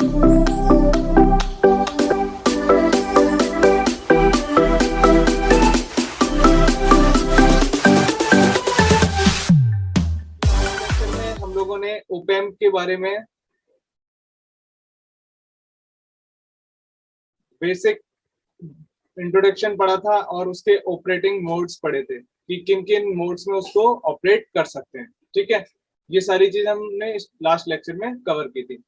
हम लोगों ने ओपैम्प के बारे में बेसिक इंट्रोडक्शन पढ़ा था और उसके ऑपरेटिंग मोड्स पढ़े थे कि किन किन मोड्स में उसको ऑपरेट कर सकते हैं। ठीक है, ये सारी चीज हमने इस लास्ट लेक्चर में कवर की थी।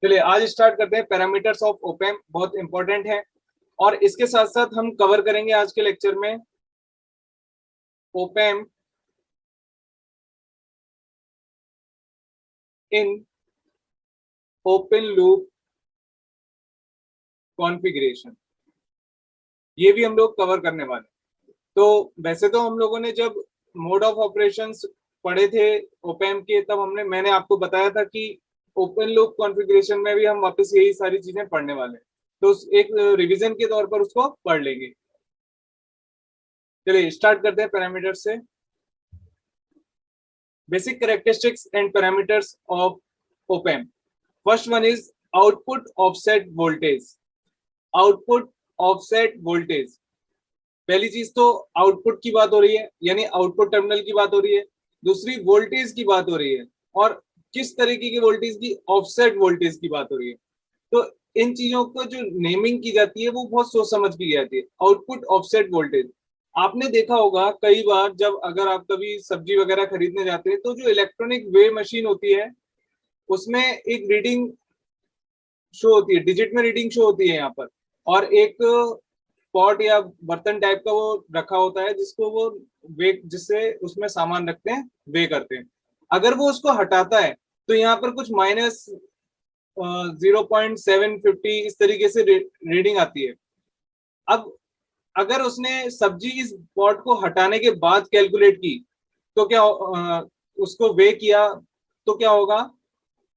चलिए आज स्टार्ट करते हैं। पैरामीटर्स ऑफ ओपैम्प बहुत इंपॉर्टेंट है और इसके साथ साथ हम कवर करेंगे आज के लेक्चर में ओपैम्प इन ओपन लूप कॉन्फ़िगरेशन, ये भी हम लोग कवर करने वाले। तो वैसे तो हम लोगों ने जब मोड ऑफ ऑपरेशंस पढ़े थे ओपैम्प के, तब मैंने आपको बताया था कि ओपन लूप कॉन्फ़िगरेशन में भी हम वापस यही सारी चीजें पढ़ने वाले हैं, तो एक रिवीजन के तौर पर उसको पढ़ लेंगे। चलिए स्टार्ट करते हैं पैरामीटर से। Basic characteristics and parameters of op-amp. First one is output offset voltage. Output offset voltage, पहली चीज तो आउटपुट की बात हो रही है, यानी आउटपुट टर्मिनल की बात हो रही है। दूसरी वोल्टेज की बात हो रही है, और किस तरीके की वोल्टेज की, ऑफसेट वोल्टेज की बात हो रही है। तो इन चीजों को जो नेमिंग की जाती है वो बहुत सोच समझ की जाती है। आउटपुट ऑफसेट वोल्टेज, आपने देखा होगा कई बार जब अगर आप कभी सब्जी वगैरह खरीदने जाते हैं तो जो इलेक्ट्रॉनिक वे मशीन होती है उसमें एक रीडिंग शो होती है, डिजिट में रीडिंग शो होती है यहाँ पर, और एक पॉट या बर्तन टाइप का वो रखा होता है जिसको वो वे, जिससे उसमें सामान रखते हैं, वे करते हैं। अगर वो उसको हटाता है तो यहाँ पर कुछ माइनस 0.750 इस तरीके से रीडिंग आती है। अब अगर उसने सब्जी इस पॉट को हटाने के बाद कैलकुलेट की तो क्या उसको वे किया तो क्या होगा,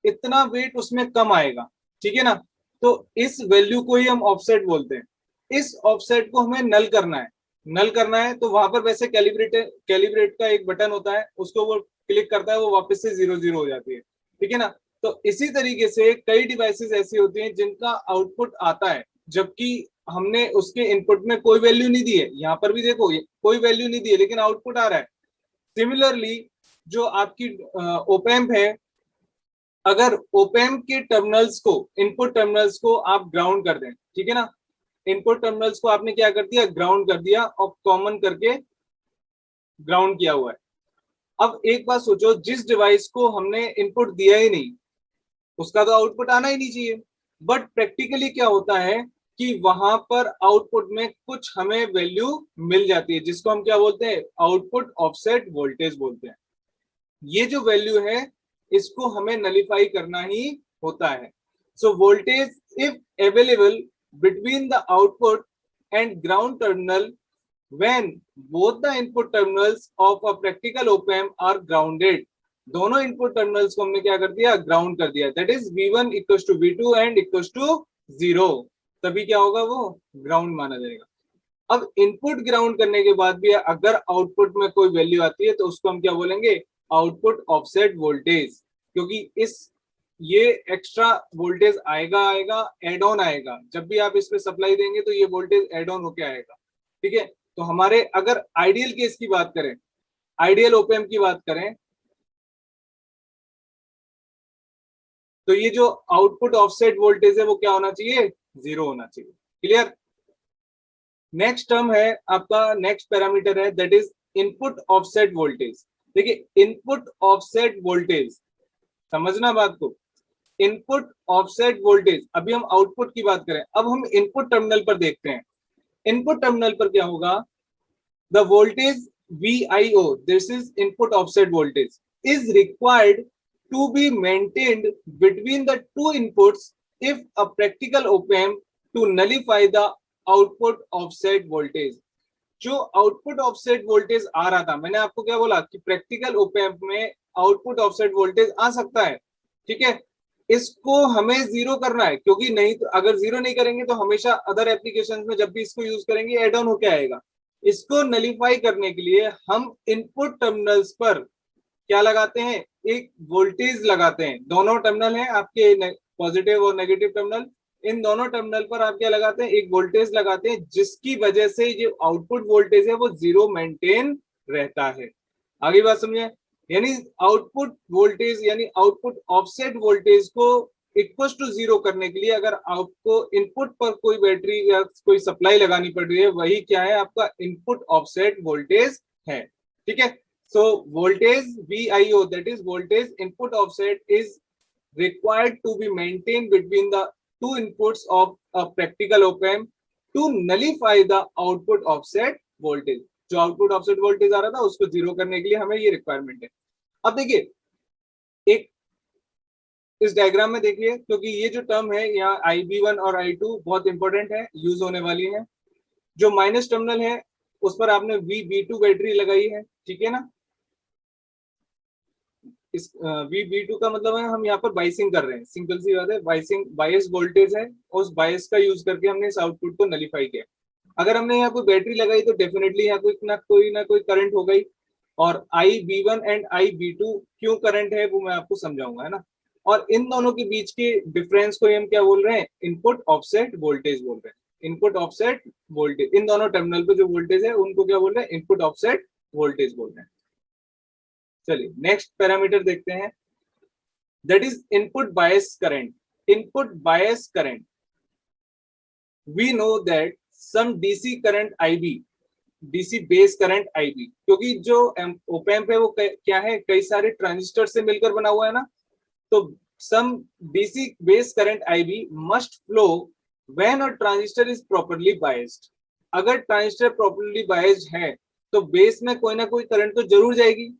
इतना वेट उसमें कम आएगा। ठीक है ना, तो इस वैल्यू को ही हम ऑफसेट बोलते हैं। इस ऑफसेट को हमें नल करना है। नल करना है तो वहां पर वैसे कैलिब्रेट का एक बटन होता है, उसको वो क्लिक करता है, वो वापस से 0 हो जाती है। ठीक है ना, तो इसी तरीके से कई डिवाइसेस ऐसी होती हैं जिनका आउटपुट आता है जबकि हमने उसके इनपुट में कोई वैल्यू नहीं दी है। यहाँ पर भी देखो कोई वैल्यू नहीं दी है लेकिन आउटपुट आ रहा है। सिमिलरली जो आपकी ओपैम्प है, अगर ओपैम्प के टर्मिनल्स को, इनपुट टर्मिनल्स को आप ग्राउंड कर दें, ठीक है ना, इनपुट टर्मिनल्स को आपने क्या कर दिया, ग्राउंड कर दिया, और कॉमन करके ग्राउंड किया हुआ है। अब एक बात सोचो, जिस डिवाइस को हमने इनपुट दिया ही नहीं उसका तो आउटपुट आना ही नहीं चाहिए, बट प्रैक्टिकली क्या होता है कि वहां पर आउटपुट में कुछ हमें वैल्यू मिल जाती है जिसको हम क्या बोलते हैं, आउटपुट ऑफसेट वोल्टेज बोलते हैं। ये जो वैल्यू है इसको हमें नलिफाई करना ही होता है। So voltage if available between the output and ground terminal when both the input terminals of a practical op-amp are grounded, दोनों इनपुट टर्मिनल्स को हमने क्या कर दिया, ग्राउंड कर दिया। That is V1 equals to V2 and equals to 0, तभी क्या होगा, वो ग्राउंड माना जाएगा। अब इनपुट ग्राउंड करने के बाद भी अगर आउटपुट में कोई वैल्यू आती है तो उसको हम क्या बोलेंगे, आउटपुट ऑफसेट वोल्टेज, क्योंकि इस ये एक्स्ट्रा वोल्टेज आएगा एड ऑन आएगा। जब भी आप इस पे सप्लाई देंगे तो ये वोल्टेज एड ऑन होके आएगा। ठीक है, तो हमारे अगर आइडियल केस की बात करें, आइडियल ओपैम्प की बात करें, तो ये जो आउटपुट ऑफसेट वोल्टेज है वो क्या होना चाहिए, 0 होना चाहिए। क्लियर। नेक्स्ट टर्म है आपका, नेक्स्ट पैरामीटर है that is input offset voltage. देखिए इनपुट ऑफसेट वोल्टेज, समझना बात को, इनपुट ऑफसेट वोल्टेज, अभी हम आउटपुट की बात करें, अब हम इनपुट टर्मिनल पर देखते हैं। इनपुट टर्मिनल पर क्या होगा, the voltage VIO, this is input offset voltage, is required to be maintained between the two inputs if a practical op-amp to nullify the output offset voltage। जो output offset voltage आ रहा था, मैंने आपको क्या बोला कि प्रैक्टिकल ओपैम्प में output offset voltage आ सकता है। ठीक है, इसको हमें 0 करना है, क्योंकि नहीं तो अगर 0 नहीं करेंगे तो हमेशा अदर एप्लीकेशंस में जब भी इसको यूज करेंगे एड ऑन होके आएगा। इसको नलीफाई करने के लिए हम इनपुट टर्मिनल्स पर क्या लगाते हैं, एक वोल्टेज लगाते हैं। दोनों टर्मिनल हैं आपके पॉजिटिव और नेगेटिव टर्मिनल, इन दोनों टर्मिनल पर आप क्या लगाते हैं, एक वोल्टेज लगाते हैं, जिसकी वजह से जो आउटपुट वोल्टेज है वो 0 मेंटेन रहता है। आगे बात समझे, यानी आउटपुट वोल्टेज यानी आउटपुट ऑफसेट वोल्टेज को इक्वल टू 0 करने के लिए अगर आपको इनपुट पर कोई बैटरी या कोई सप्लाई लगानी पड़ रही है, वही क्या है, आपका इनपुट ऑफसेट वोल्टेज है। ठीक है, so voltage VIO, that is voltage input offset, is required to be maintained between the two inputs of a practical op-amp to nullify the output offset voltage। जो आउटपुट ऑफसेट वोल्टेज आ रहा था उसको 0 करने के लिए हमें ये रिक्वायरमेंट है। अब देखिए एक इस डायग्राम में देखिए, क्योंकि ये जो टर्म है यहाँ IB1 और I2 बहुत इंपॉर्टेंट है, यूज होने वाली है। जो माइनस टर्मिनल है उस पर आपने VB2 बैटरी लगाई है, ठीक है ना। इस VB2 का मतलब है हम यहाँ पर बाइसिंग कर रहे हैं, सिंपल सी बात है, बाइसिंग बायस वोल्टेज है, उस बायस का यूज करके हमने इस आउटपुट को नलीफाई किया। अगर हमने यहाँ कोई बैटरी लगाई तो डेफिनेटली यहाँ कोई ना कोई करंट हो गई, और IB1 एंड IB2 क्यों करंट है वो मैं आपको समझाऊंगा, है ना। और इन दोनों के बीच के डिफरेंस को हम क्या बोल रहे हैं, इनपुट ऑफसेट वोल्टेज बोल रहे हैं। इनपुट ऑफसेट वोल्टेज, इन दोनों टर्मिनल पे जो वोल्टेज है उनको क्या बोल रहे हैं, इनपुट ऑफसेट वोल्टेज बोल रहे हैं। चलिए नेक्स्ट पैरामीटर देखते हैं, that is input bias current. Input bias current, we know that some DC current IB, DC base current IB, क्योंकि जो ओपैम्प है वो क्या है, कई सारे ट्रांजिस्टर से मिलकर बना हुआ है ना, तो सम DC base current IB must flow when a transistor is properly biased. अगर ट्रांजिस्टर प्रॉपर्ली बायस्ड है तो बेस में कोई ना कोई करंट तो जरूर जाएगी,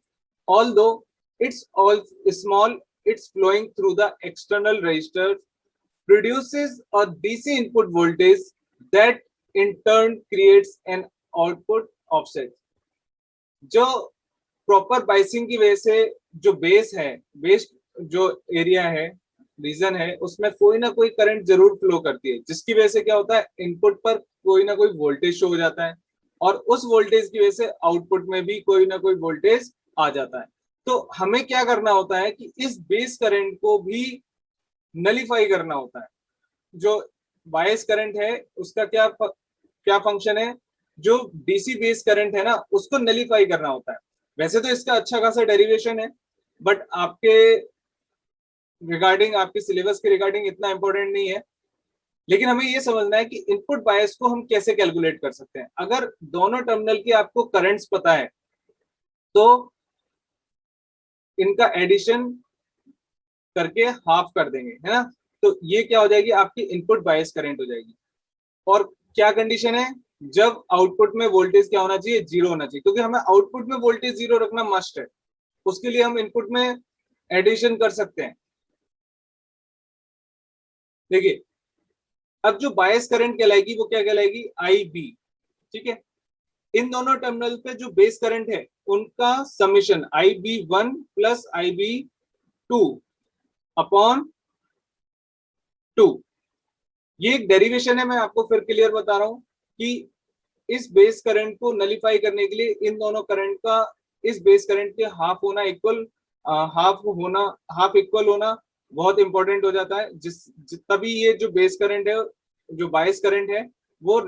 although it's all small, it's flowing through the external resistor, produces a DC input voltage that in turn creates an output offset। जो प्रॉपर बाइसिंग की वजह से जो बेस है, बेस जो एरिया है, रीजन है, उसमें कोई ना कोई करंट जरूर फ्लो करती है, जिसकी वजह से क्या होता है, इनपुट पर कोई ना कोई वोल्टेज शो हो जाता है, और उस वोल्टेज की वजह से आउटपुट में भी कोई ना कोई वोल्टेज आ जाता है। तो हमें क्या करना होता है कि इस बेस करंट को भी नलीफाई करना होता है। जो बायस करंट है उसका क्या फंक्शन है, जो DC बेस करंट है ना उसको नलीफाई करना होता है। वैसे तो इसका अच्छा खासा डेरिवेशन है, बट आपके रिगार्डिंग, आपके सिलेबस के रिगार्डिंग इतना इंपॉर्टेंट नहीं है। लेकिन हमें यह समझना है कि इनपुट बायस को हम कैसे कैलकुलेट कर सकते हैं। अगर दोनों टर्मिनल की आपको करंट्स पता है तो इनका एडिशन करके हाफ कर देंगे, है ना। तो ये क्या हो जाएगी, आपकी इनपुट बायस करंट हो जाएगी। और क्या कंडीशन है, जब आउटपुट में वोल्टेज क्या होना चाहिए, 0 होना चाहिए, क्योंकि हमें आउटपुट में वोल्टेज 0 रखना मस्ट है। उसके लिए हम इनपुट में एडिशन कर सकते हैं। देखिए अब जो बायस करंट कहलाएगी वो क्या कहलाएगी, IB, ठीक है। इन दोनों टर्मिनल पे जो बेस करंट है उनका summation IB1 plus IB2 upon 2। ये एक डेरिवेशन है, मैं आपको फिर क्लियर बता रहा हूं कि इस बेस करंट को नलीफाई करने के लिए इन दोनों करंट का इस बेस करंट के हाफ होना इक्वल, हाफ इक्वल होना बहुत इंपॉर्टेंट हो जाता है, तभी ये जो बेस करंट है, जो बायस करंट है, वो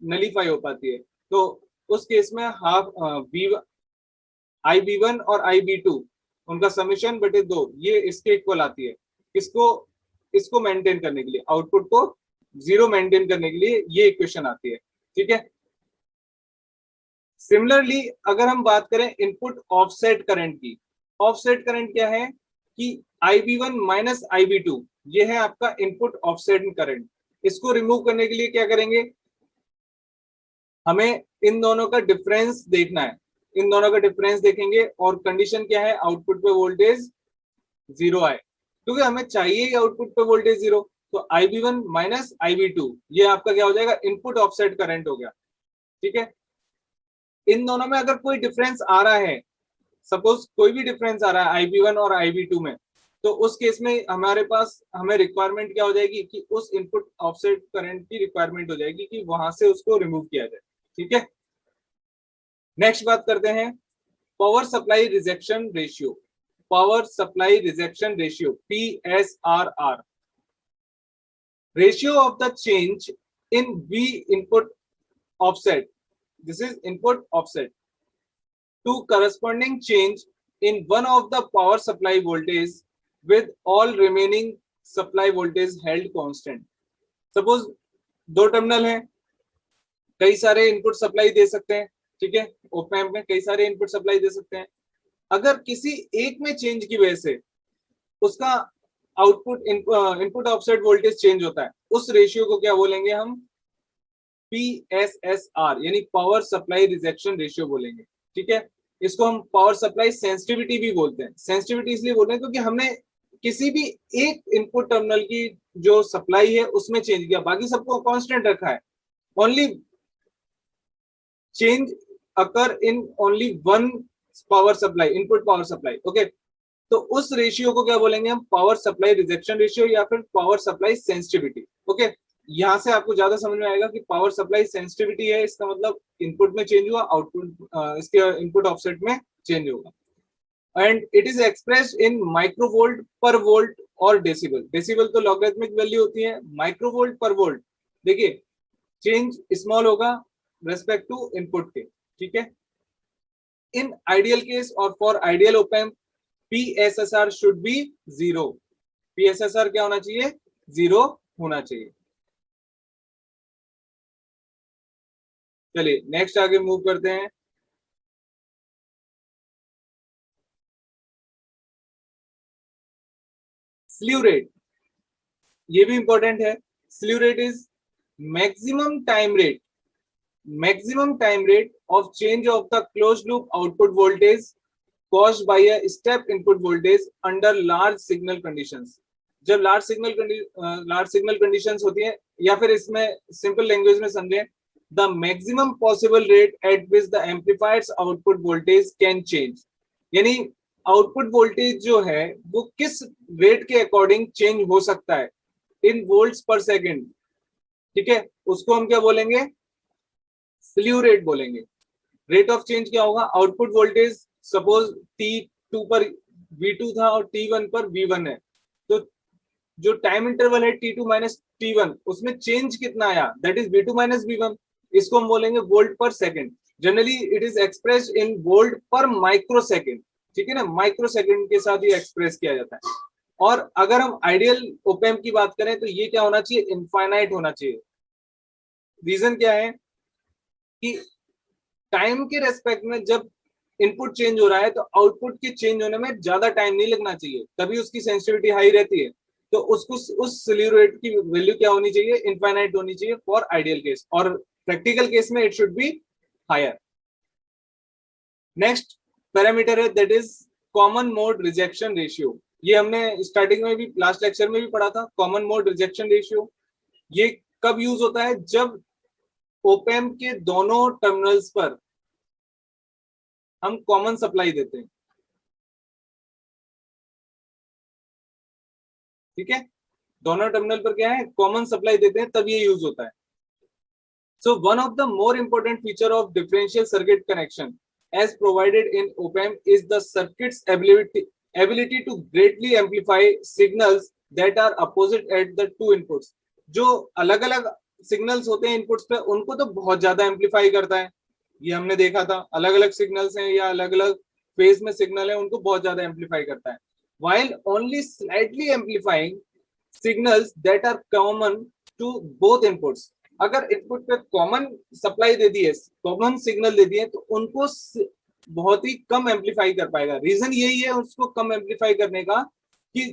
नलीफाई हो पाती है। तो उस केस में हाफ IB1 और IB2 उनका समेशन बटे 2 ये इसके इक्वल आती है। इसको मेंटेन करने के लिए, आउटपुट को 0 मेंटेन करने के लिए ये इक्वेशन आती है, ठीक है। सिमिलरली अगर हम बात करें इनपुट ऑफसेट करंट की, ऑफसेट करंट क्या है कि IB1 माइनस IB2, ये है आपका इनपुट ऑफसेट करंट। इसको रिमूव करने के लिए क्या करेंगे, हमें इन दोनों का डिफरेंस देखना है। इन दोनों का डिफरेंस देखेंगे और कंडीशन क्या है, आउटपुट पे वोल्टेज 0 आए, क्योंकि हमें चाहिए आउटपुट पे वोल्टेज 0। तो IB1 माइनस IB2 ये आपका क्या हो जाएगा, इनपुट ऑफसेट करंट हो गया, ठीक है। इन दोनों में अगर कोई डिफरेंस आ रहा है, सपोज कोई भी डिफरेंस आ रहा है IB1 और IB2 में, तो उस केस में हमें रिक्वायरमेंट क्या हो जाएगी कि उस इनपुट ऑफसेट करंट की रिक्वायरमेंट हो जाएगी कि वहां से उसको रिमूव किया जाए, ठीक है। नेक्स्ट बात करते हैं power supply rejection ratio. Power supply rejection ratio PSRR। ratio of the change in V input offset, this is input offset, to corresponding change in one of the power supply voltage with all remaining supply voltage held constant. Suppose दो terminal है, कई सारे input supply दे सकते हैं, ठीक है, op amp में कई सारे इनपुट सप्लाई दे सकते हैं। अगर किसी एक में चेंज की वजह से उसका output input offset voltage change होता है, उस रेशियो को क्या बोलेंगे हम? PSSR यानी पावर सप्लाई रिजेक्शन रेशियो बोलेंगे, ठीक है। इसको हम पावर सप्लाई सेंसिटिविटी भी बोलते हैं। सेंसिटिविटी इसलिए बोलते हैं क्योंकि हमने किसी भी एक इनपुट टर्मिनल की जो सप्लाई है उसमें चेंज किया, बाकी सबको कांस्टेंट रखा है। Only change occur in only one power supply, input power supply, okay. तो उस रेशियो को क्या बोलेंगे हम? पावर सप्लाई रिजेक्शन रेशियो या फिर पावर सप्लाई सेंसिटिविटी, ओके। यहां से आपको ज्यादा समझ में आएगा कि पावर सप्लाई सेंसिटिविटी है, इसका मतलब इनपुट में चेंज हुआ, आउटपुट इसके इनपुट ऑफसेट में चेंज होगा। And it is expressed in microvolt पर वोल्ट और डेसिबल। डेसिबल तो लॉगरिथमिक वैल्यू होती है, माइक्रोवोल्ट पर वोल्ट देखिए चेंज स्मॉल होगा रेस्पेक्ट टू इनपुट के, ठीक है। इन आइडियल केस और for ideal op amp PSSR should be 0। PSSR क्या होना चाहिए? 0 होना चाहिए। चलिए नेक्स्ट आगे मूव करते हैं। स्लीव रेट, ये भी इंपॉर्टेंट है। Slew rate is maximum time rate, maximum time rate of change of the closed loop output voltage caused by a step input voltage under large signal conditions। जब large signal conditions होती है, या फिर इसमें simple language में समझें, the maximum possible rate at which the amplifier's output voltage can change, यानी output voltage जो है वो किस रेट के अकॉर्डिंग चेंज हो सकता है इन वोल्ट्स पर सेकेंड, ठीक है, उसको हम क्या बोलेंगे? स्लीव रेट बोलेंगे। रेट ऑफ चेंज क्या होगा? आउटपुट वोल्टेज सपोज T2 पर V2 था और T1 पर V1 है, तो जो टाइम इंटरवल है T2 माइनस T1 उसमें चेंज कितना आया, that is V2 minus V1, इसको हम बोलेंगे वोल्ट पर second. Generally it is expressed in volt पर माइक्रो सेकंड, ठीक है ना, माइक्रो सेकंड के साथ ये एक्सप्रेस किया जाता है। और अगर हम आइडियल ओप एम्प की बात करें तो ये क्या होना चाहिए? इनफाइनाइट होना चाहिए। रीजन क्या है कि टाइम के रेस्पेक्ट में जब इनपुट चेंज हो रहा है तो आउटपुट के चेंज होने में ज्यादा टाइम नहीं लगना चाहिए, तभी उसकी सेंसिटिविटी हाई रहती है। तो उसको उस स्लीव रेट की वैल्यू क्या होनी चाहिए? इनफाइनाइट होनी चाहिए फॉर आइडियल केस, और प्रैक्टिकल केस में it should be higher. Next parameter है that is common mode rejection ratio. ये हमने स्टार्टिंग में भी लास्ट लेक्चर में भी पढ़ा था, कॉमन मोड रिजेक्शन रेशियो। ये कब यूज होता है? जब ओप एम्प के दोनों टर्मिनल्स पर हम कॉमन सप्लाई देते हैं, ठीक है, दोनों टर्मिनल पर क्या है? कॉमन सप्लाई देते हैं, तब ये यूज होता है। So one of the more important feature of differential circuit connection as provided in op-amp is the circuit's ability to greatly amplify signals that are opposite at the two inputs। जो अलग अलग signals होते हैं inputs पे, उनको तो बहुत ज्यादा एम्पलीफाई करता है, ये हमने देखा था। अलग अलग सिग्नल्स हैं या अलग अलग फेज में सिग्नल है, उनको बहुत ज्यादा एम्पलीफाई करता है। while only slightly amplifying signals that are common to both inputs। अगर इनपुट पे कॉमन सप्लाई दे दी है, कॉमन सिग्नल दे दिए, तो उनको बहुत ही कम एम्पलीफाई कर पाएगा। रीजन यही है उसको कम एम्पलीफाई करने का कि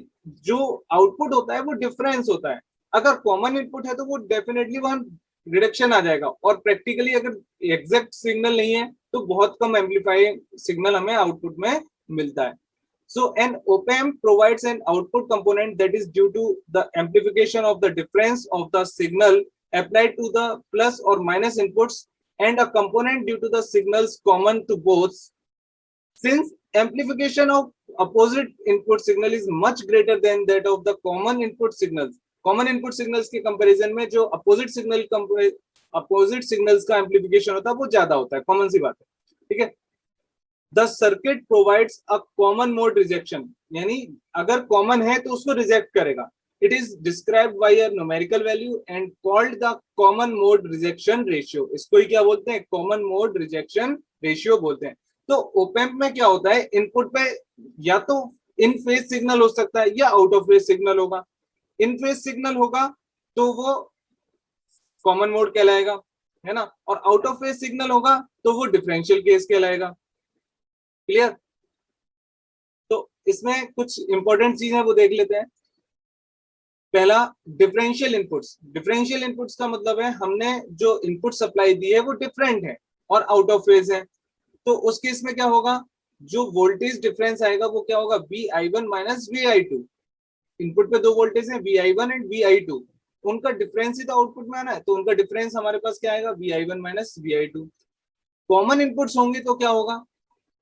जो आउटपुट होता है वो डिफरेंस होता है। अगर कॉमन इनपुट है तो वो डेफिनेटली वहां रिडक्शन आ जाएगा, और प्रैक्टिकली अगर एग्जैक्ट सिग्नल नहीं है तो बहुत कम एम्पलीफाई सिग्नल हमें आउटपुट में मिलता है। So an op-amp provides an output component that is due to the amplification of the difference of the signal applied to the plus or minus inputs, and a component due to the signals common to both। Since amplification of opposite input signal is much greater than that of the common input signals, common input signals के comparison में जो opposite signals का amplification होता है वो ज्यादा होता है, कॉमन सी बात है, ठीक है। The circuit provides a common mode rejection, यानी अगर कॉमन है तो उसको रिजेक्ट करेगा। It is described by a numerical value and called the common mode rejection ratio. इसको ही क्या बोलते हैं? common mode rejection ratio बोलते हैं. तो ओपैम्प में क्या होता है, इनपुट पे या तो इन फेज सिग्नल हो सकता है या आउट ऑफ फेज सिग्नल होगा. इन फेज सिग्नल होगा तो वो कॉमन मोड कहलाएगा, है ना, और आउट ऑफ फेज सिग्नल होगा तो वो डिफरेंशियल केस कहलाएगा. क्लियर? तो इसमें कुछ इंपॉर्टेंट चीज है वो देख लेते हैं. पहला, डिफरेंशियल इनपुट्स. डिफरेंशियल इनपुट्स का मतलब है हमने जो इनपुट सप्लाई दी है वो डिफरेंट है और आउट ऑफ फेज है. तो उस केस में क्या होगा, जो वोल्टेज डिफरेंस आएगा वो क्या होगा, Vi1 माइनस Vi2. इनपुट पे दो वोल्टेज हैं, Vi1 एंड Vi2, उनका डिफरेंस ही तो आउटपुट में आना है, तो उनका डिफरेंस हमारे पास क्या आएगा, Vi1 minus Vi2. Common inputs होंगे तो क्या होगा,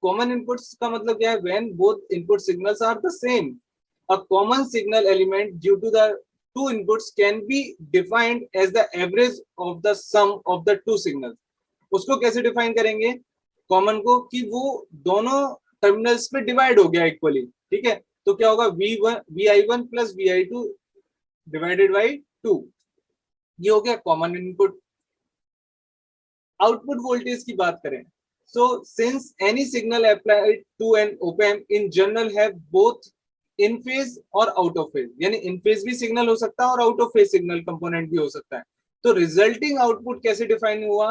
कॉमन इनपुट्स का मतलब क्या है, when both input signals are the same, a common signal element due to the two inputs can be defined as the average of the sum of the two signals. उसको कैसे define करेंगे common को, कि वो दोनों terminals पे divide हो गया इक्वली. ठीक है, तो क्या होगा, Vi1 plus Vi2 divided by 2, ये हो गया कॉमन इनपुट. आउटपुट वोल्टेज की बात करें, so since any signal applied to an op-amp in general have both in phase और आउट ऑफ फेज, यानी इन फेज भी सिग्नल हो सकता है और out of phase signal component भी हो सकता है. तो रिजल्टिंग आउटपुट कैसे डिफाइन हुआ,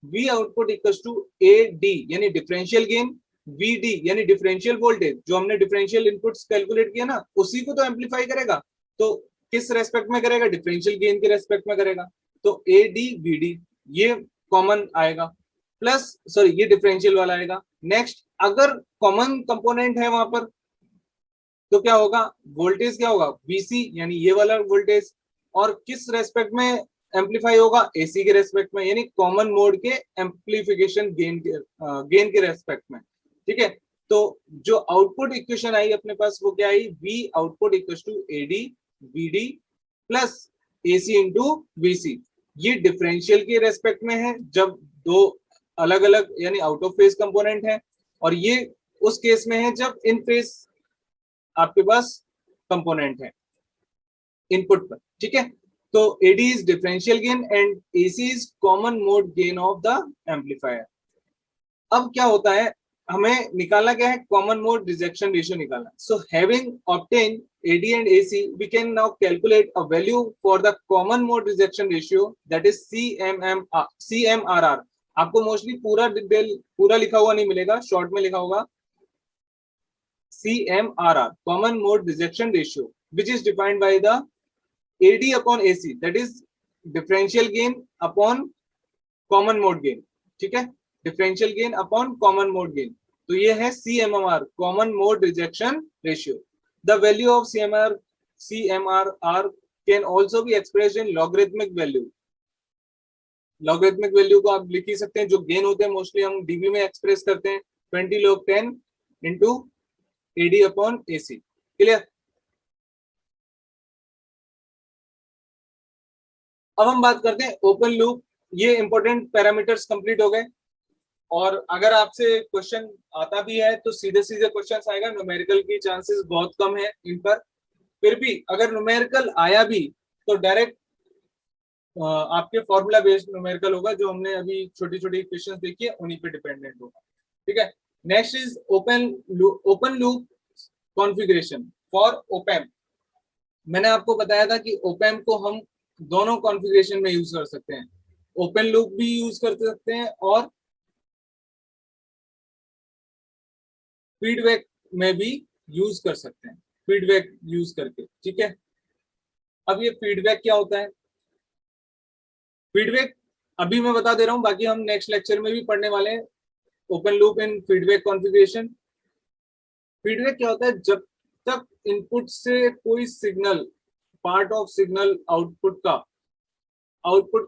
V output equals to AD यानी डिफरेंशियल गेन, VD यानी डिफरेंशियल वोल्टेज, जो हमने डिफरेंशियल इनपुट्स कैलकुलेट किया ना उसी को तो एम्पलीफाई करेगा. तो किस रेस्पेक्ट में करेगा, डिफरेंशियल गेन के रेस्पेक्ट में करेगा. तो AD VD ये कॉमन आएगा, प्लस सॉरी ये डिफरेंशियल वाला आएगा. नेक्स्ट, अगर कॉमन कंपोनेंट है वहां पर तो क्या होगा, वोल्टेज क्या होगा, VC यानी ये वाला वोल्टेज, और किस रेस्पेक्ट में एम्पलीफाई होगा, AC के रेस्पेक्ट में, यानी कॉमन मोड के एम्पलीफिकेशन गेन के रेस्पेक्ट में. ठीक है, तो जो आउटपुट इक्वेशन आई अपने पास वो क्या आई, V output equals to AD VD plus AC into VC. ये डिफरेंशियल के रेस्पेक्ट में है जब दो अलग अलग यानी आउट ऑफ फेज कंपोनेंट है, और ये उस केस में है जब इन फेज आपके पास कंपोनेंट है इनपुट पर. ठीक है, तो AD is differential gain and AC is common mode gain of the amplifier. अब क्या होता है, हमें निकालना क्या है, कॉमन मोड रिजेक्शन रेशियो निकालना. So having obtain AD and AC we can now calculate a value for the common mode rejection ratio, that is CMRR. आपको मोस्टली पूरा डिटेल पूरा लिखा हुआ नहीं मिलेगा, शॉर्ट में लिखा होगा CMRR, common mode rejection ratio, which is defined by the AD upon AC, that is differential gain upon common mode gain. ठीक है, differential gain upon common mode gain. तो ये है CMRR, common mode rejection ratio. The value of CMRR can also be expressed in logarithmic value. Logarithmic value को आप लिख ही सकते हैं, जो गेन होते हैं मोस्टली हम डीबी में एक्सप्रेस करते हैं, 20 log 10 into AD upon AC. Clear? अब हम बात करते हैं ओपन लूप. ये इंपॉर्टेंट पैरामीटर्स कंप्लीट हो गए, और अगर आपसे क्वेश्चन आता भी है तो सीधे सीधे क्वेश्चंस आएगा, न्यूमेरिकल की चांसेस बहुत कम है इन पर. फिर भी अगर न्यूमेरिकल आया भी तो डायरेक्ट आपके फॉर्मूला बेस्ड न्यूमेरिकल होगा, जो हमने अभी छोटी छोटी इक्वेशंस देखी है उन्हीं पे डिपेंडेंट होगा. ठीक है, next is open loop configuration for op-amp. मैंने आपको बताया था कि ओपैम्प को हम दोनों कॉन्फ़िगरेशन में यूज कर सकते हैं, ओपन लूप भी यूज कर सकते हैं और फीडबैक में भी यूज कर सकते हैं, फीडबैक यूज करके. ठीक है, अब ये फीडबैक क्या होता है, फीडबैक अभी मैं बता दे रहा हूं, बाकी हम नेक्स्ट लेक्चर में भी पढ़ने वाले हैं. Open loop in feedback configuration. Feedback क्या होता है, जब तक इनपुट से कोई signal, part of signal output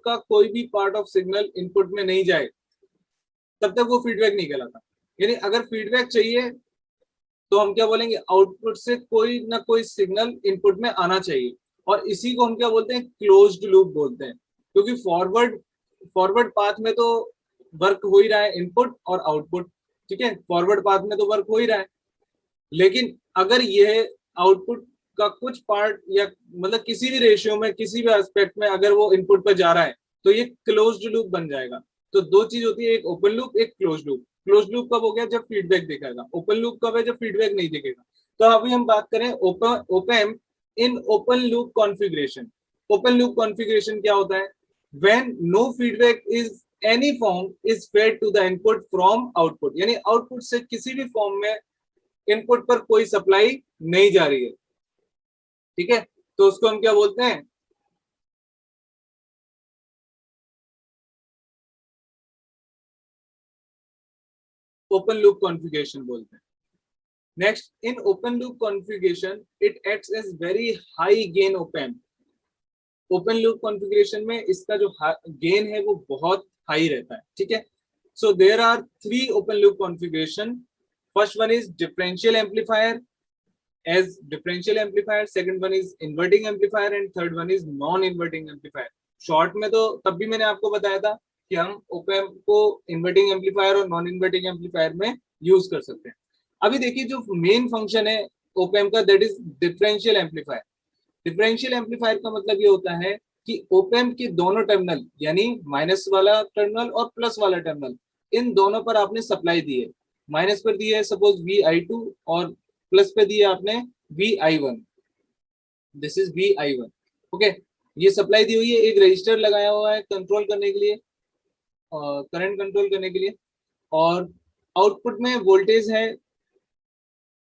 का कोई भी पार्ट ऑफ सिग्नल इनपुट में नहीं जाए तब तक वो फीडबैक नहीं कहलाता. यानी अगर फीडबैक चाहिए तो हम क्या बोलेंगे, आउटपुट से कोई ना कोई सिग्नल इनपुट में आना चाहिए, और इसी को हम क्या बोलते हैं, क्लोज्ड लूप बोलते हैं. क्योंकि फॉरवर्ड पाथ में तो वर्क हो ही रहा है इनपुट और आउटपुट. ठीक है, फॉरवर्ड पाथ में तो वर्क हो ही रहा है, लेकिन अगर यह आउटपुट का कुछ पार्ट या मतलब किसी भी रेशियो में किसी भी एस्पेक्ट में अगर वो इनपुट पर जा रहा है तो ये क्लोज्ड लूप बन जाएगा। तो दो चीज होती है, एक ओपन लूप एक क्लोज लूप। क्लोज लूप कब हो गया, जब फीडबैक दिखेगा। ओपन लूप कब है, जब फीडबैक नहीं दिखेगा। तो अभी हम बात करें open in open loop configuration. Open loop configuration क्या होता है, when no feedback is any form is fed to the input from output, यानी आउटपुट से किसी भी फॉर्म में इनपुट पर कोई सप्लाई नहीं जा रही है। ठीक है, तो उसको हम क्या बोलते हैं, ओपन लूप कॉन्फ़िगरेशन बोलते हैं। Next, in open loop configuration it acts as very high gain open. Open loop configuration में इसका जो गेन है वो बहुत हाई रहता है। ठीक है, so there are three open loop configuration. First one is differential amplifier as differential amplifier, second one is inverting amplifier and third one is non inverting amplifier। Short में तो तब भी मैंने आपको बताया था कि हम ओप एम्प को इन्वर्टिंग एम्पलीफायर और नॉन इन्वर्टिंग एम्पलीफायर में यूज कर सकते हैं। अभी देखिए जो मेन फंक्शन है ओप एम्प का, that is differential amplifier. Differential amplifier का मतलब ये होता है कि ओप एम्प के दोनों टर्मिनल, यानी माइनस वाला टर्मिनल और प्लस वाला टर्मिनल, इन दोनों पर आपने सप्लाई दी है। माइनस पर दी है सपोज Vi2 और प्लस पे दिया आपने Vi1। This is Vi1। Okay, ये सप्लाई दी हुई है, एक रजिस्टर लगाया हुआ है कंट्रोल करने के लिए, करंट कंट्रोल करने के लिए, और आउटपुट में वोल्टेज है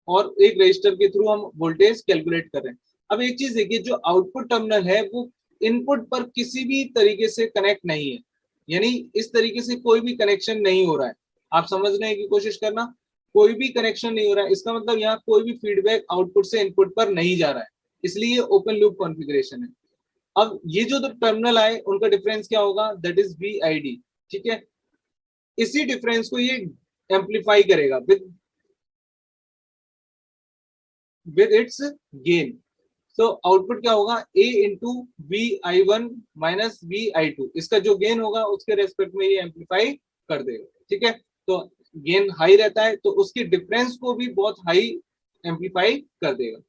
और एक रजिस्टर के थ्रू हम वोल्टेज कैलकुलेट कर रहे हैं। अब एक चीज देखिए, जो आउटपुट टर्मिनल है वो इनपुट पर किसी भी तरीके से कनेक्ट नहीं है, यानी इस तरीके से कोई भी कनेक्शन नहीं हो रहा है। आप समझने की कोशिश करना, कोई भी कनेक्शन नहीं हो रहा है, इसका मतलब यहाँ कोई भी फीडबैक आउटपुट से इनपुट पर नहीं जा रहा है, इसलिए ओपन लूप कॉन्फ़िगरेशन है। अब ये जो टर्मिनल आए उनका डिफरेंस क्या होगा, दैट इज VID। ठीक है, इसी डिफरेंस को ये एम्पलीफाई करेगा विद इट्स गेन। तो आउटपुट क्या होगा, A into Vi1 minus Vi2, इसका जो गेन होगा उसके रेस्पेक्ट में ये एम्पलीफाई कर देगा। ठीक है, तो गेन हाई रहता है तो उसकी डिफरेंस को भी बहुत हाई एम्पलीफाई कर देगा।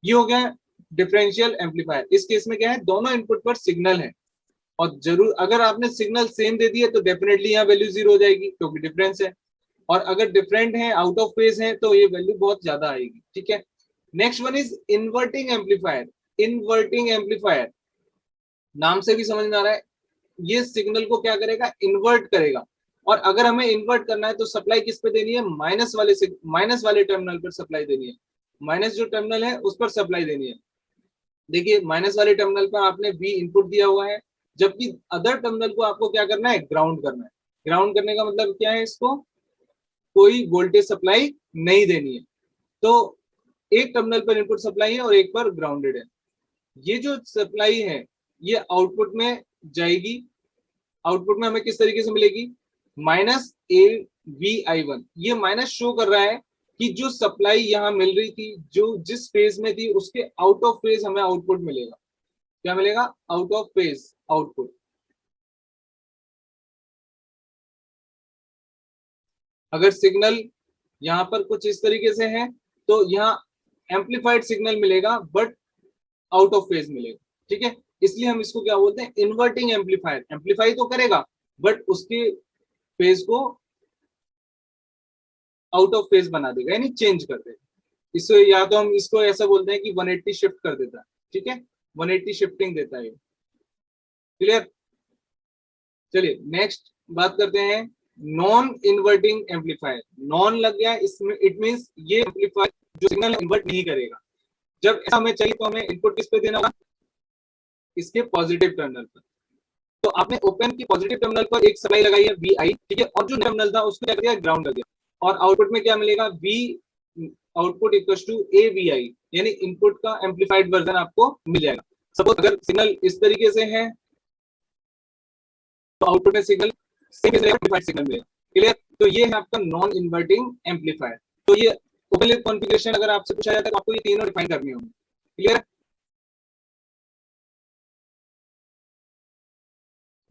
ये हो गया डिफरेंशियल एम्पलीफायर। इस केस में क्या है, दोनों इनपुट पर सिग्नल है, और जरूर अगर आपने सिग्नल सेम दे दिया तो डेफिनेटली यहाँ वैल्यू जीरो हो जाएगी क्योंकि डिफरेंस है, और अगर डिफरेंट है, आउट ऑफ फेज है, तो ये वैल्यू बहुत ज्यादा आएगी। ठीक है, next one is inverting amplifier. Inverting amplifier नाम से भी समझ में आ रहा है, ये सिग्नल को क्या करेगा, इन्वर्ट करेगा। और अगर हमें इन्वर्ट करना है तो सप्लाई किस पे देनी है, माइनस वाले टर्मिनल पर सप्लाई देनी है। माइनस जो टर्मिनल है उस पर सप्लाई देनी है। देखिए माइनस वाले टर्मिनल पर आपने V इनपुट दिया हुआ है, जबकि अदर टर्मिनल को आपको क्या करना है, ग्राउंड करना है। ग्राउंड करने का मतलब क्या है, इसको कोई वोल्टेज सप्लाई नहीं देनी है। तो एक टर्मिनल पर इनपुट सप्लाई है और एक पर ग्राउंडेड है। ये जो सप्लाई है ये आउटपुट में जाएगी। आउटपुट में हमें किस तरीके से मिलेगी, -AVI1। ये माइनस शो कर रहा है कि जो सप्लाई यहाँ मिल रही थी, जो जिस फेज में थी, उसके आउट ऑफ फेज हमें आउटपुट मिलेगा। क्या मिलेगा, आउट ऑफ फेज आउटपुट। अगर सिग्नल यहाँ पर कुछ इस तरीके से है तो यहाँ एम्पलीफाइड सिग्नल मिलेगा बट आउट ऑफ फेज मिलेगा। ठीक है, इसलिए हम इसको क्या बोलते हैं, इन्वर्टिंग एम्पलीफायर। एम्पलीफाई तो करेगा बट उसके फेज को आउट ऑफ फेज बना देगा, यानी चेंज कर देगा। इसको या तो हम इसको ऐसा बोलते हैं कि 180 शिफ्ट कर देता है। ठीक है, 180 शिफ्टिंग देता है। क्लियर, चलिए नेक्स्ट बात करते हैं नॉन इन्वर्टिंग एम्पलीफायर। नॉन लग गया इसमें, इट मींस ये एम्पलीफायर जो सिग्नल इन्वर्ट नहीं करेगा। जब ऐसा हमें चाहिए तो हमें इनपुट किस पे देना होगा, इसके पॉजिटिव टर्मिनल पर। तो आपने ओपन की पॉजिटिव टर्मिनल पर एक सप्लाई लगाई है Vi। ठीक है, और जो टर्मिनल था उसको क्या किया, ग्राउंड कर दिया, और आउटपुट में क्या मिलेगा, V output equal to AVI, यानी इनपुट का एम्पलीफाइड वर्जन आपको मिल जाएगा। सपोज अगर सिग्नल इस तरीके से है तो आउटपुट में सिग्नल सेम एम्पलीफाइड सिग्नल मिलेगा। क्लियर, तो ये है आपका नॉन इन्वर्टिंग एम्पलीफायर। तो ये ओपन लूप कॉन्फ़िगरेशन अगर आपसे पूछा जाता है तो आपको ये तीनों डिफाइन करनी होंगी। Clear,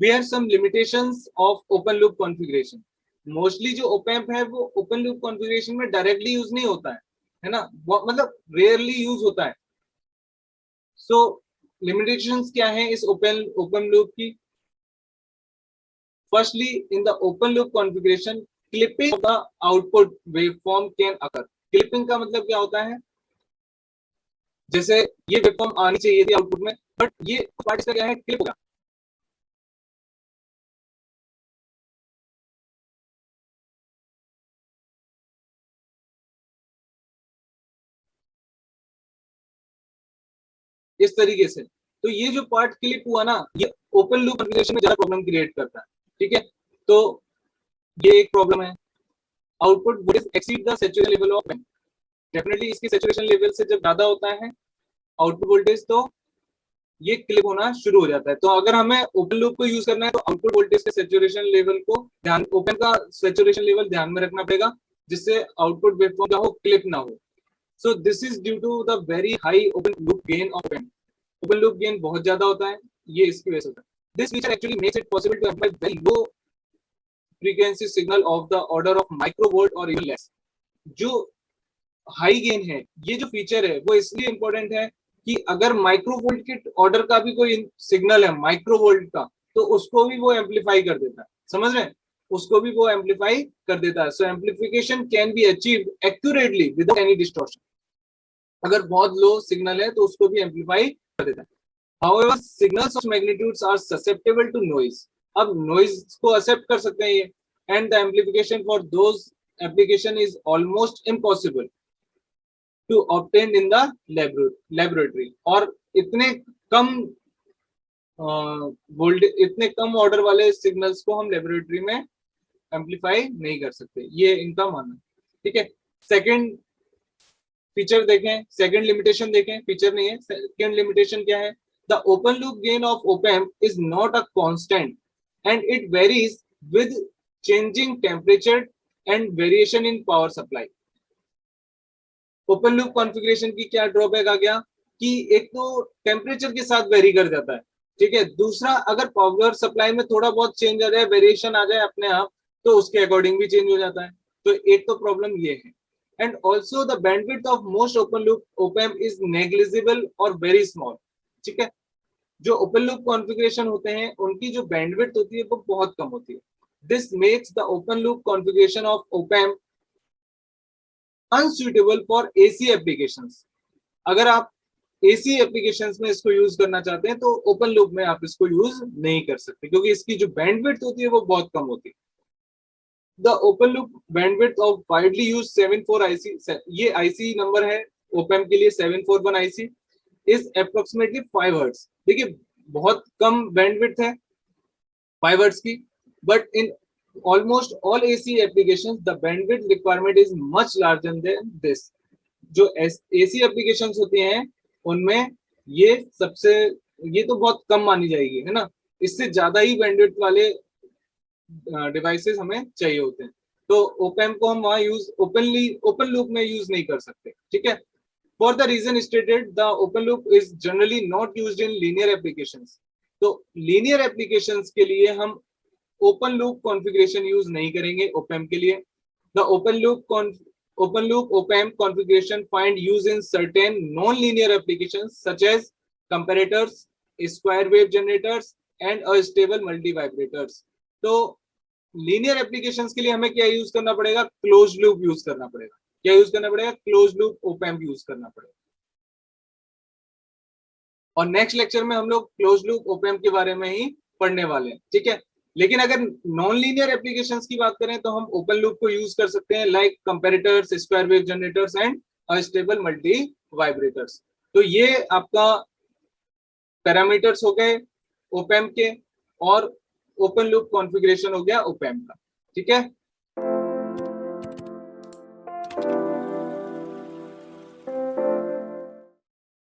we are some limitations of open loop configuration. Mostly जो ओप एम्प है वो ओपन लूप कॉन्फ़िगरेशन में डायरेक्टली यूज नहीं होता है ना, मतलब रेयरली यूज होता है। सो लिमिटेशंस क्या है इस ओपन लूप की? Firstly, in the open loop configuration, clipping of the output waveform can occur. Clipping का मतलब क्या होता है? जैसे ये वेवफॉर्म आनी चाहिए थी आउटपुट में, बट ये पार्ट इसका क्या है, क्लिप हो गया। इस तरीके से, तो ये जो पार्ट क्लिप हुआ ना, ये ओपन लूप कॉन्फ़िगरेशन में ज्यादा प्रॉब्लम क्रिएट करता है। ठीक है, तो ये एक प्रॉब्लम है। Output voltage exceed the saturation level of M. Definitely इसकी सैचुरेशन लेवल से जब ज्यादा होता है आउटपुट वोल्टेज, तो ये क्लिप होना शुरू हो जाता है। तो अगर हमें ओपन लूप को यूज करना है तो आउटपुट वोल्टेज के सैचुरेशन लेवल को ध्यान, ओपन का सैचुरेशन लेवल ध्यान में रखना पड़ेगा, जिससे आउटपुट वेवफॉर्म क्या हो, क्लिप ना हो। So this is due to the very high open loop gain of open. Open loop gain बहुत ज्यादा होता है, ये इसकी वजह से होता है। This feature actually makes it possible to employ very low frequency signal of the order of microvolt और इवन लेस। जो हाई गेन है, ये जो फीचर है वो इसलिए इंपॉर्टेंट है कि अगर माइक्रोवोल्ट के ऑर्डर का भी कोई सिग्नल है माइक्रोवोल्ट का, तो उसको भी वो एम्पलीफाई कर देता है। समझ रहे हैं? उसको भी वो एम्पलीफाई कर देता है। So amplification can be achieved accurately without any distortion. अगर बहुत लो सिग्नल है तो उसको भी एम्पलीफाई कर देता है। However, signals of magnitudes are susceptible to noise. अब noise को accept कर सकते हैं ये, and the amplification for those application is almost impossible to obtain in the laboratory. और इतने कम वोल्टेज, इतने कम ऑर्डर वाले सिग्नल्स को हम लेबोरेटरी में एम्पलीफाई नहीं कर सकते, ये इनका मानना है। ठीक है, सेकंड फीचर देखें, सेकंड लिमिटेशन देखें, फीचर नहीं है, सेकंड लिमिटेशन क्या है? The open loop gain of op-amp is not a constant and it varies with changing temperature and variation in power supply. Open loop configuration की क्या drawback आ गया कि एक तो टेम्परेचर के साथ वेरी कर जाता है। ठीक है, दूसरा अगर पावर सप्लाई में थोड़ा बहुत चेंज आ जाए, वेरिएशन आ जाए अपने आप, तो उसके अकॉर्डिंग भी चेंज हो जाता है। तो एक तो प्रॉब्लम ये है। And also the bandwidth of most open loop op-amp is negligible और वेरी स्मॉल। ठीक है, जो ओपन लूप कॉन्फ़िगरेशन होते हैं उनकी जो बैंडविड्थ होती है वो बहुत कम होती है। This makes the open loop configuration of op-amp unsuitable for AC applications. अगर आप एसी एप्लीकेशंस में इसको यूज करना चाहते हैं तो ओपन लूप में आप इसको यूज नहीं कर सकते, क्योंकि इसकी जो बैंडविड्थ होती है वो बहुत कम होती है। The open loop bandwidth of widely used 74 IC, ये आईसी नंबर है op-amp के लिए 741 आईसी, इज अप्रोक्सीमेटली 5 हर्ट्ज। देखिए बहुत कम बैंडविड्थ है 5 हर्ट्ज की, but in almost all AC applications the bandwidth requirement is much larger than this. जो AC applications होती हैं उनमें ये सबसे, ये तो बहुत कम मानी जाएगी, है ना। इससे ज्यादा ही बैंडविड्थ वाले डिवाइसेस हमें चाहिए होते हैं। तो op-amp को हम वहां यूज ओपन लूप में यूज नहीं कर सकते। ठीक है, for the reason stated the open loop is generally not used in linear applications. तो लीनियर एप्लीकेशंस के लिए हम ओपन लूप कॉन्फ़िगरेशन यूज नहीं करेंगे op-amp के लिए। The open loop op-amp configuration find use in certain non-linear applications such as comparators, square wave generators and stable multi vibrators. तो linear applications के लिए हमें क्या यूज करना पड़ेगा? क्लोज लूप यूज करना पड़ेगा। क्या यूज करना पड़ेगा? क्लोज लूप op-amp यूज करना पड़ेगा। और नेक्स्ट लेक्चर में हम लोग क्लोज लूप op-amp के बारे में ही पढ़ने वाले हैं। ठीक है, लेकिन अगर नॉन लीनियर एप्लीकेशंस की बात करें तो हम ओपन लूप को यूज कर सकते हैं, like comparators, square wave generators and astable multi vibrators. तो ये आपका पैरामीटर्स हो गए op-amp के, और ओपन लूप कॉन्फ़िगरेशन हो गया op-amp का। ठीक है।